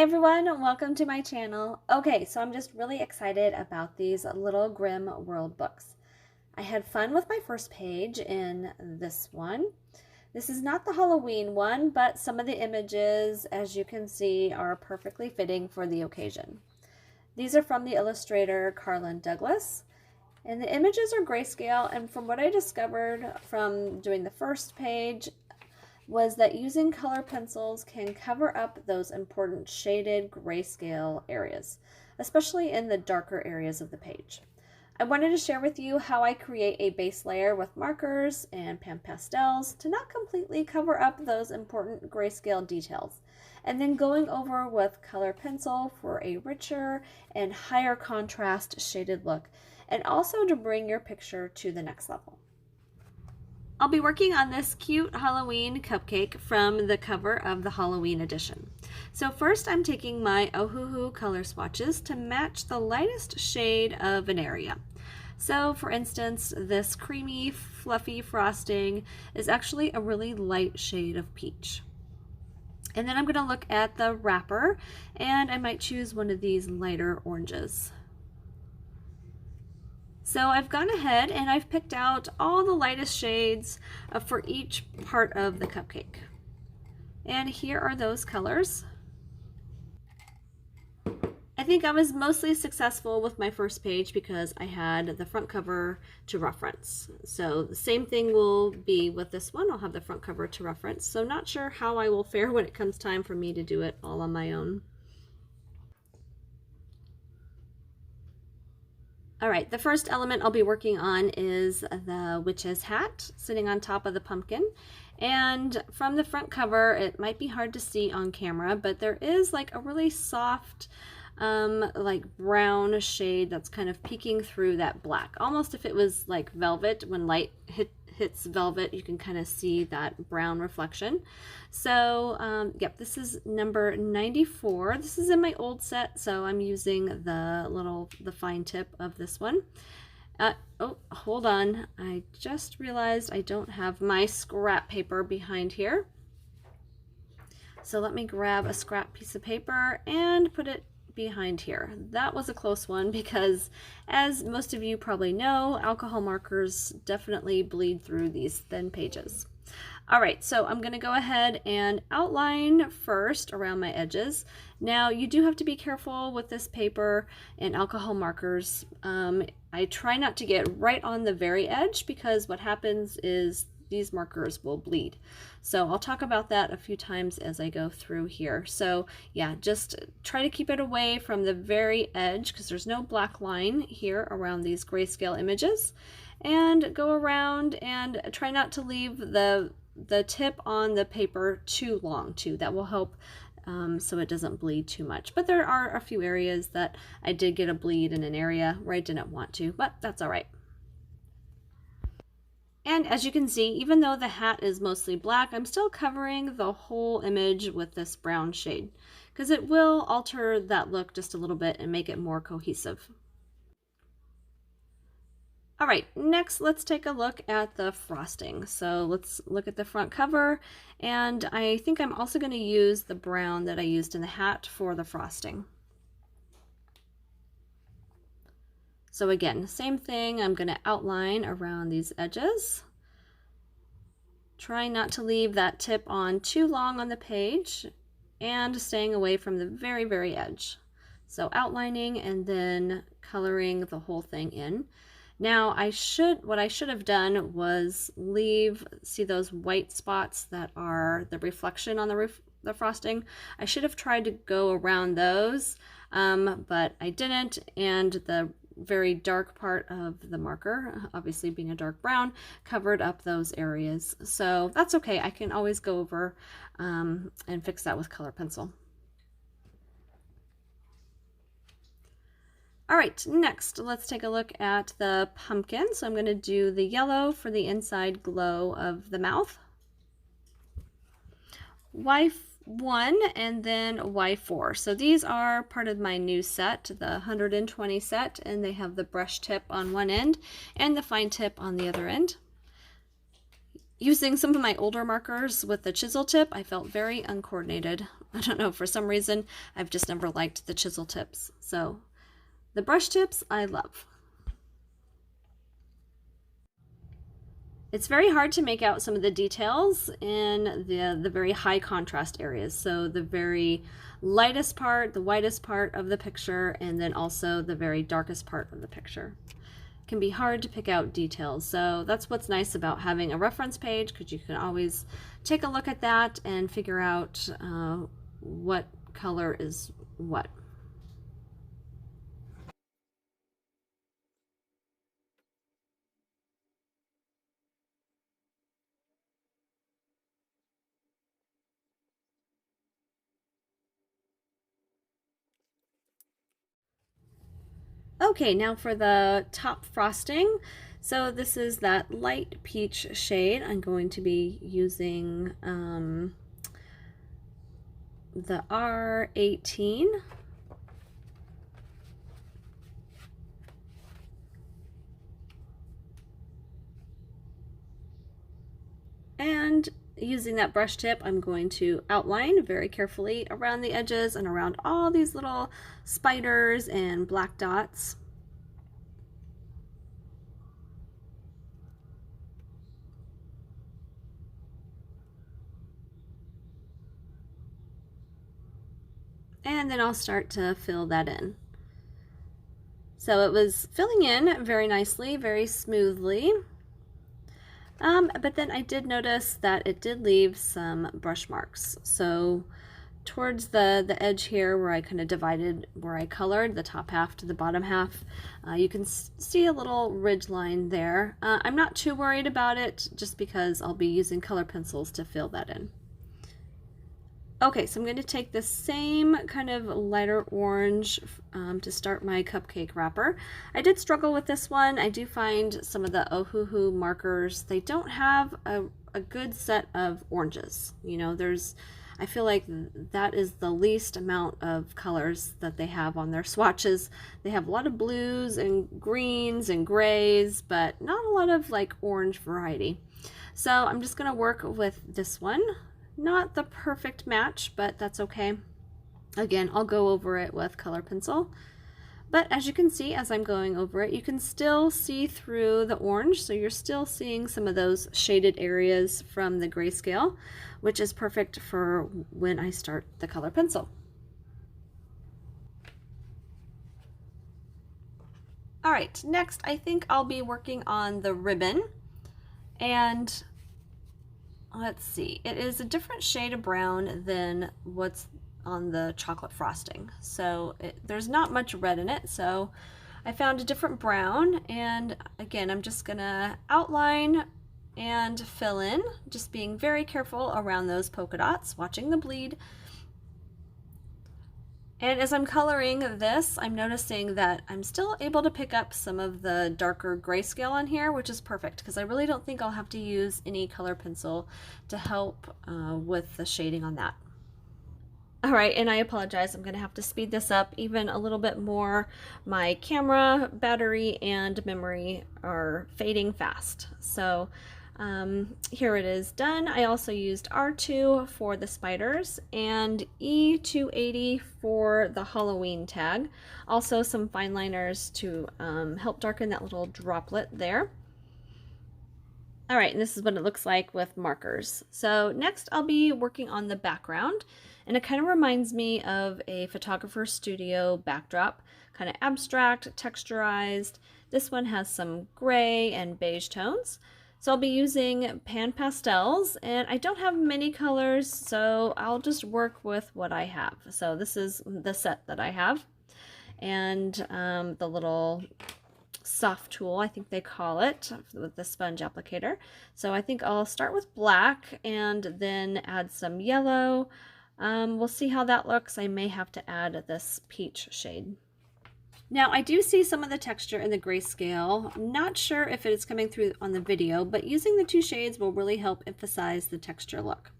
everyone, welcome to my channel. Okay, so I'm just really excited about these little Grimm world books. I had fun with my first page in this one. This is not the Halloween one, but some of the images, as you can see, are perfectly fitting for the occasion. These are from the illustrator Karlon, and the images are grayscale, and from what I discovered from doing the first page, was that using color pencils can cover up those important shaded grayscale areas, especially in the darker areas of the page. I wanted to share with you how I create a base layer with markers and Pan Pastels to not completely cover up those important grayscale details, and then going over with color pencil for a richer and higher contrast shaded look, and also to bring your picture to the next level. I'll be working on this cute Halloween cupcake from the cover of the Halloween edition. So first I'm taking my Ohuhu color swatches to match the lightest shade of an area. So for instance, this creamy, fluffy frosting is actually a really light shade of peach. And then I'm going to look at the wrapper, and I might choose one of these lighter oranges. So I've gone ahead and I've picked out all the lightest shades for each part of the cupcake. And here are those colors. I think I was mostly successful with my first page because I had the front cover to reference. So the same thing will be with this one. I'll have the front cover to reference. So not sure how I will fare when it comes time for me to do it all on my own. All right, the first element I'll be working on is the witch's hat sitting on top of the pumpkin. And from the front cover, it might be hard to see on camera, but there is like a really soft, like brown shade that's kind of peeking through that black. Almost if it was like velvet, when light hits velvet, you can kind of see that brown reflection. So yep, this is number 94. This is in my old set, so I'm using the fine tip of this one. Oh, hold on, I just realized I don't have my scrap paper behind here. So let me grab a scrap piece of paper and put it behind here. That was a close one because, as most of you probably know, alcohol markers definitely bleed through these thin pages. All right, so I'm going to go ahead and outline first around my edges. Now, you do have to be careful with this paper and alcohol markers. I try not to get right on the very edge because what happens is these markers will bleed. So I'll talk about that a few times as I go through here. So yeah, just try to keep it away from the very edge because there's no black line here around these grayscale images, and go around and try not to leave the tip on the paper too long too. That will help so it doesn't bleed too much. But there are a few areas that I did get a bleed in an area where I didn't want to, but that's all right. And as you can see, even though the hat is mostly black, I'm still covering the whole image with this brown shade because it will alter that look just a little bit and make it more cohesive. All right, next let's take a look at the frosting. So let's look at the front cover, and I think I'm also going to use the brown that I used in the hat for the frosting. So again, same thing, I'm going to outline around these edges. Try not to leave that tip on too long on the page and staying away from the very, very edge. So outlining and then coloring the whole thing in. Now what I should have done was see those white spots that are the reflection on the frosting. I should have tried to go around those, but I didn't, and the very dark part of the marker, obviously being a dark brown, covered up those areas. So that's okay. I can always go over and fix that with color pencil. All right, next let's take a look at the pumpkin. So I'm going to do the yellow for the inside glow of the mouth. Y1 and then Y4. So these are part of my new set, the 120 set, and they have the brush tip on one end and the fine tip on the other end. Using some of my older markers with the chisel tip, I felt very uncoordinated. I don't know, for some reason, I've just never liked the chisel tips. So the brush tips, I love. It's very hard to make out some of the details in the very high contrast areas. So the very lightest part, the whitest part of the picture, and then also the very darkest part of the picture. It can be hard to pick out details. So that's what's nice about having a reference page, because you can always take a look at that and figure out what color is what. Okay, now for the top frosting. So this is that light peach shade. I'm going to be using the R18. And using that brush tip, I'm going to outline very carefully around the edges and around all these little spiders and black dots. And then I'll start to fill that in. So it was filling in very nicely, very smoothly. But then I did notice that it did leave some brush marks. So towards the edge here where I kind of divided, where I colored the top half to the bottom half, you can see a little ridge line there. I'm not too worried about it, just because I'll be using color pencils to fill that in. Okay, so I'm going to take the same kind of lighter orange to start my cupcake wrapper. I did struggle with this one. I do find some of the Ohuhu markers, they don't have a good set of oranges. You know, I feel like that is the least amount of colors that they have on their swatches. They have a lot of blues and greens and grays, but not a lot of like orange variety. So I'm just going to work with this one. Not the perfect match, but that's okay. Again, I'll go over it with color pencil. But as you can see, as I'm going over it, you can still see through the orange, so you're still seeing some of those shaded areas from the grayscale, which is perfect for when I start the color pencil. All right, next I think I'll be working on the ribbon, and let's see, it is a different shade of brown than what's on the chocolate frosting. So there's not much red in it, so I found a different brown, and again, I'm just gonna outline and fill in, just being very careful around those polka dots, watching the bleed. And as I'm coloring this, I'm noticing that I'm still able to pick up some of the darker grayscale on here, which is perfect, because I really don't think I'll have to use any color pencil to help with the shading on that. All right, and I apologize, I'm gonna have to speed this up even a little bit more. My camera, battery, and memory are fading fast. So here it is done. I also used R2 for the spiders and E280 for the Halloween tag. Also some fine liners to help darken that little droplet there. All right, and this is what it looks like with markers. So next I'll be working on the background, and it kind of reminds me of a photographer's studio backdrop, kind of abstract, texturized. This one has some gray and beige tones. So I'll be using Pan Pastels, and I don't have many colors, so I'll just work with what I have. So this is the set that I have, and the little soft tool, I think they call it, with the sponge applicator. So I think I'll start with black and then add some yellow. We'll see how that looks. I may have to add this peach shade. Now I do see some of the texture in the grayscale. I'm not sure if it is coming through on the video, but using the two shades will really help emphasize the texture look.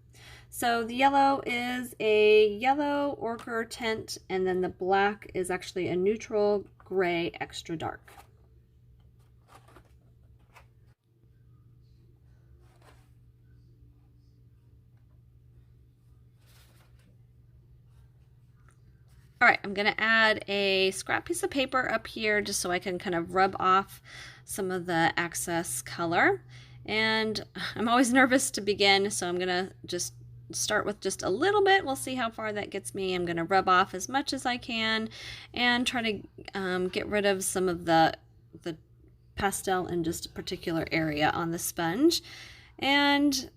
So the yellow is a yellow ochre tint, and then the black is actually a neutral gray extra dark. All right, I'm gonna add a scrap piece of paper up here just so I can kind of rub off some of the excess color. And I'm always nervous to begin, so I'm gonna just start with just a little bit. We'll see how far that gets me. I'm gonna rub off as much as I can and try to get rid of some of the pastel in just a particular area on the sponge. And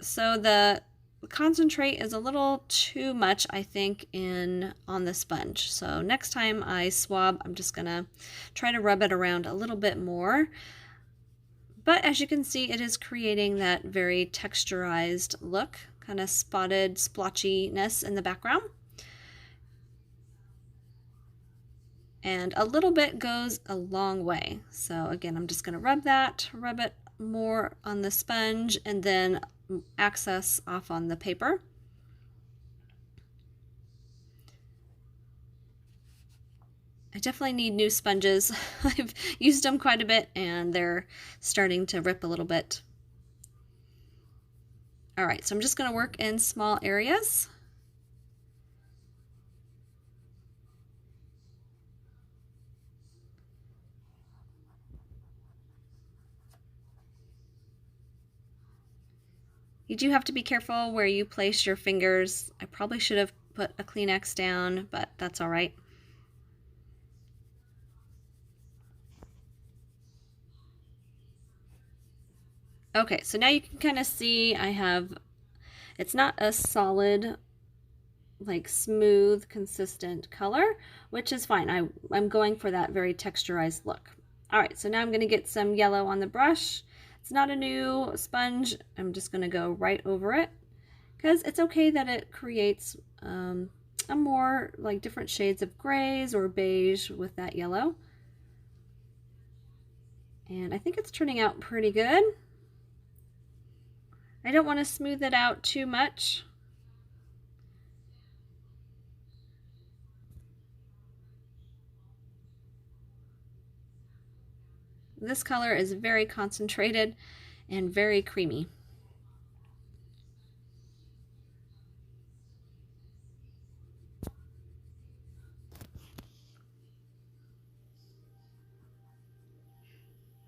so the concentrate is a little too much, I think, on the sponge. So next time I swab, I'm just gonna try to rub it around a little bit more. But as you can see, it is creating that very texturized look, kind of spotted splotchiness in the background. And a little bit goes a long way. So again, I'm just gonna rub it more on the sponge, and then access off on the paper. I definitely need new sponges. I've used them quite a bit and they're starting to rip a little bit. All right, so I'm just going to work in small areas. You do have to be careful where you place your fingers. I probably should have put a Kleenex down, but that's all right. Okay, so now you can kind of see it's not a solid, like smooth, consistent color, which is fine. I'm going for that very texturized look. All right, so now I'm gonna get some yellow on the brush. It's not a new sponge. I'm just gonna go right over it because it's okay that it creates a more like different shades of grays or beige with that yellow. And I think it's turning out pretty good. I don't want to smooth it out too much. This color is very concentrated and very creamy.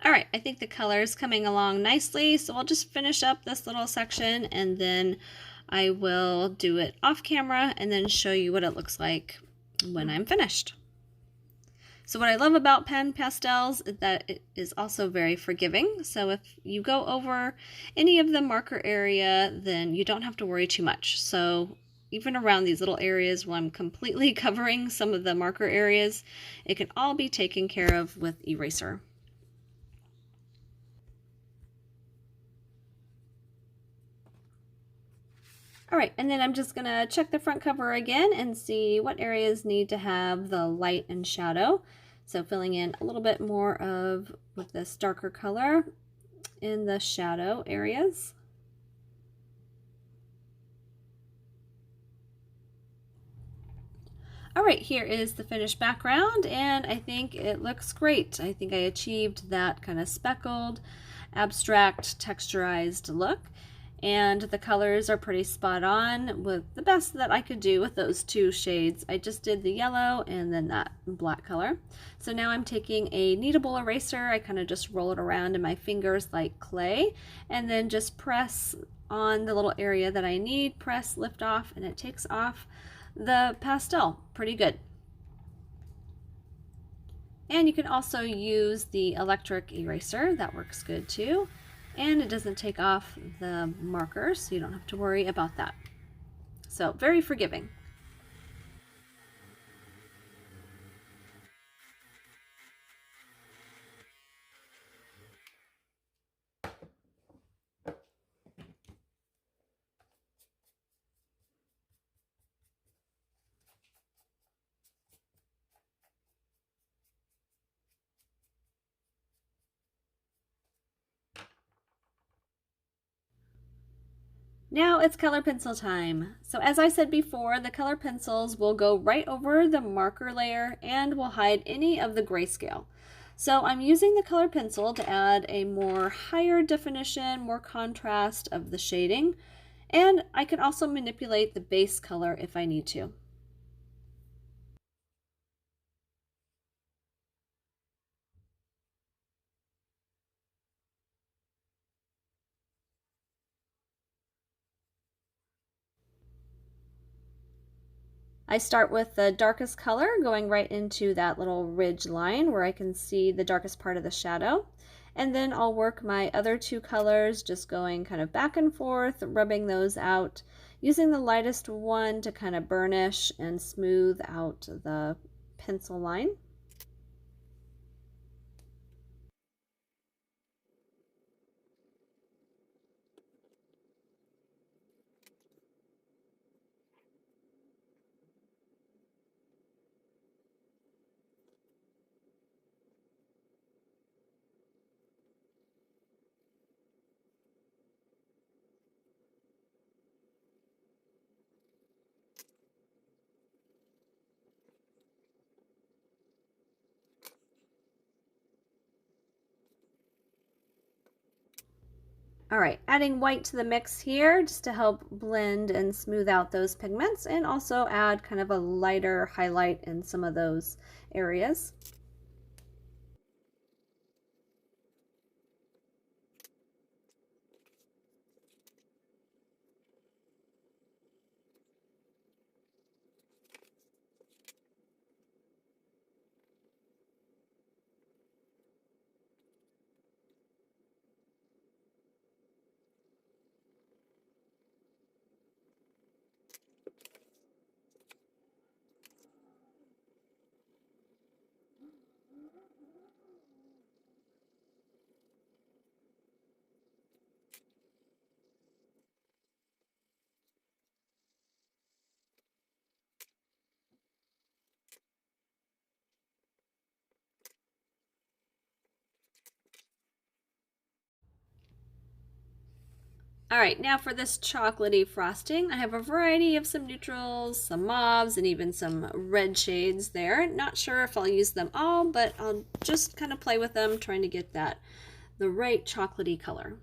All right, I think the color is coming along nicely, so I'll just finish up this little section and then I will do it off camera and then show you what it looks like when I'm finished. So what I love about Pan Pastels is that it is also very forgiving. So if you go over any of the marker area, then you don't have to worry too much. So even around these little areas where I'm completely covering some of the marker areas, it can all be taken care of with eraser. All right, and then I'm just gonna check the front cover again and see what areas need to have the light and shadow. So filling in a little bit more with this darker color in the shadow areas. All right, here is the finished background, and I think it looks great. I think I achieved that kind of speckled, abstract, texturized look. And the colors are pretty spot on with the best that I could do with those two shades. I just did the yellow and then that black color. So now I'm taking a kneadable eraser. I kind of just roll it around in my fingers like clay and then just press on the little area that I need, press, lift off, and it takes off the pastel pretty good. And you can also use the electric eraser. That works good too. And it doesn't take off the markers, so you don't have to worry about that. So very forgiving. Now it's color pencil time. So as I said before, the color pencils will go right over the marker layer and will hide any of the grayscale. So I'm using the color pencil to add a more higher definition, more contrast of the shading. And I can also manipulate the base color if I need to. I start with the darkest color going right into that little ridge line where I can see the darkest part of the shadow. And then I'll work my other two colors, just going kind of back and forth, rubbing those out, using the lightest one to kind of burnish and smooth out the pencil line. All right, adding white to the mix here just to help blend and smooth out those pigments and also add kind of a lighter highlight in some of those areas. All right, now for this chocolatey frosting, I have a variety of some neutrals, some mauves, and even some red shades there. Not sure if I'll use them all, but I'll just kind of play with them, trying to get the right chocolatey color.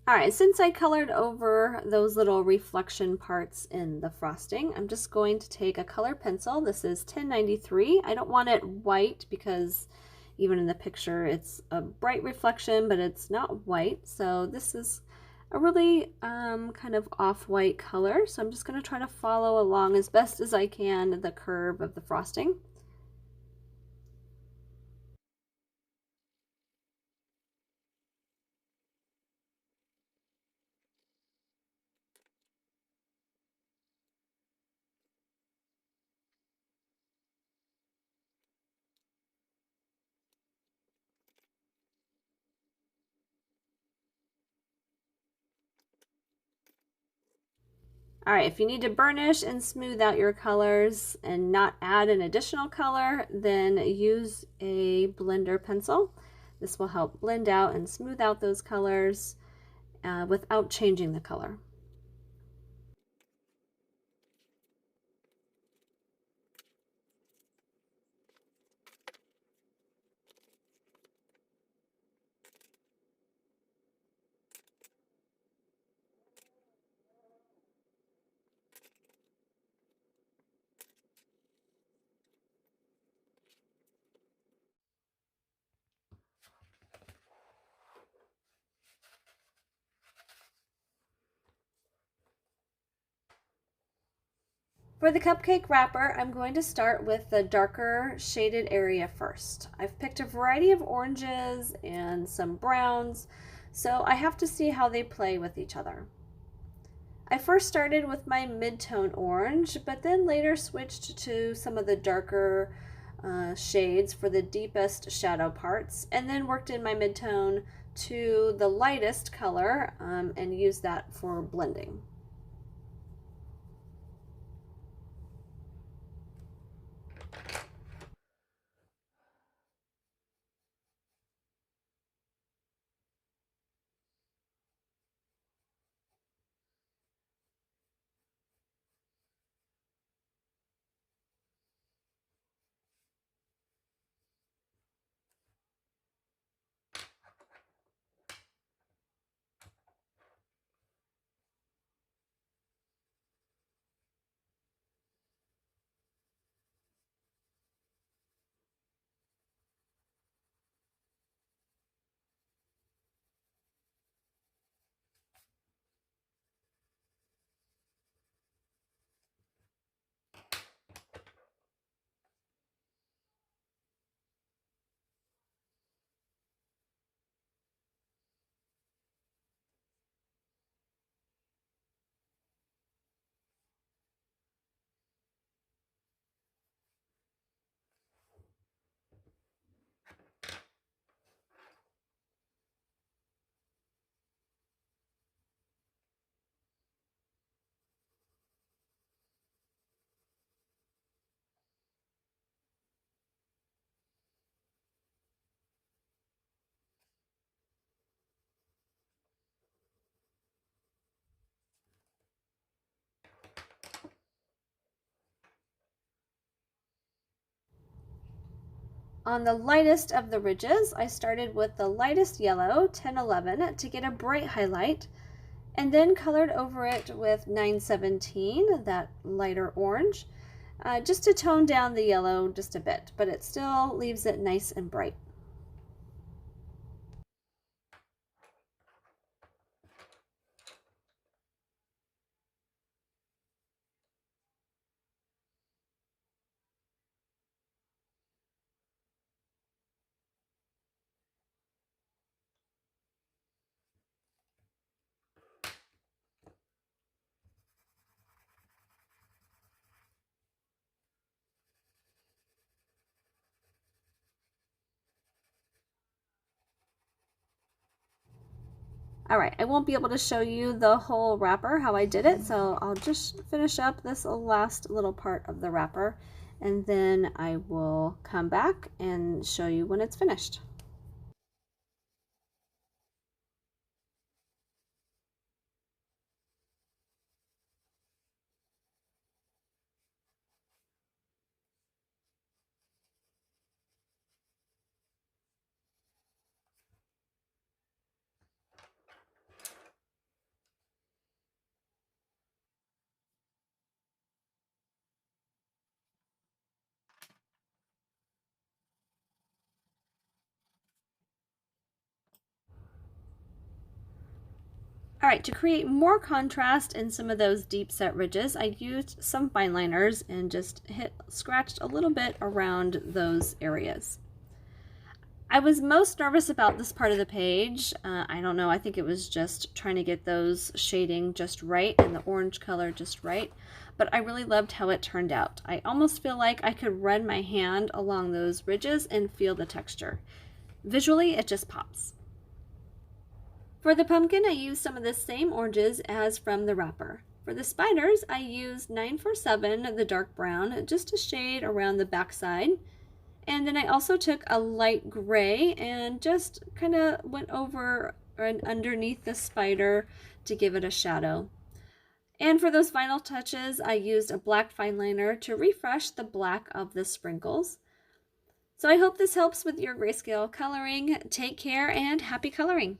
All right, since I colored over those little reflection parts in the frosting, I'm just going to take a color pencil. This is 1093. I don't want it white because even in the picture it's a bright reflection, but it's not white. So this is a really kind of off-white color. So I'm just going to try to follow along as best as I can the curve of the frosting. All right, if you need to burnish and smooth out your colors and not add an additional color, then use a blender pencil. This will help blend out and smooth out those colors without changing the color. For the cupcake wrapper, I'm going to start with the darker shaded area first. I've picked a variety of oranges and some browns, so I have to see how they play with each other. I first started with my mid-tone orange, but then later switched to some of the darker shades for the deepest shadow parts, and then worked in my mid-tone to the lightest color and used that for blending. On the lightest of the ridges, I started with the lightest yellow, 1011, to get a bright highlight, and then colored over it with 917, that lighter orange, just to tone down the yellow just a bit, but it still leaves it nice and bright. All right, I won't be able to show you the whole wrapper, how I did it, so I'll just finish up this last little part of the wrapper, and then I will come back and show you when it's finished. All right, to create more contrast in some of those deep set ridges, I used some fine liners and just scratched a little bit around those areas. I was most nervous about this part of the page. I don't know, I think it was just trying to get those shading just right and the orange color just right, but I really loved how it turned out. I almost feel like I could run my hand along those ridges and feel the texture. Visually, it just pops. For the pumpkin, I used some of the same oranges as from the wrapper. For the spiders, I used 947, the dark brown, just a shade around the backside. And then I also took a light gray and just kind of went over and underneath the spider to give it a shadow. And for those final touches, I used a black fine liner to refresh the black of the sprinkles. So I hope this helps with your grayscale coloring. Take care and happy coloring!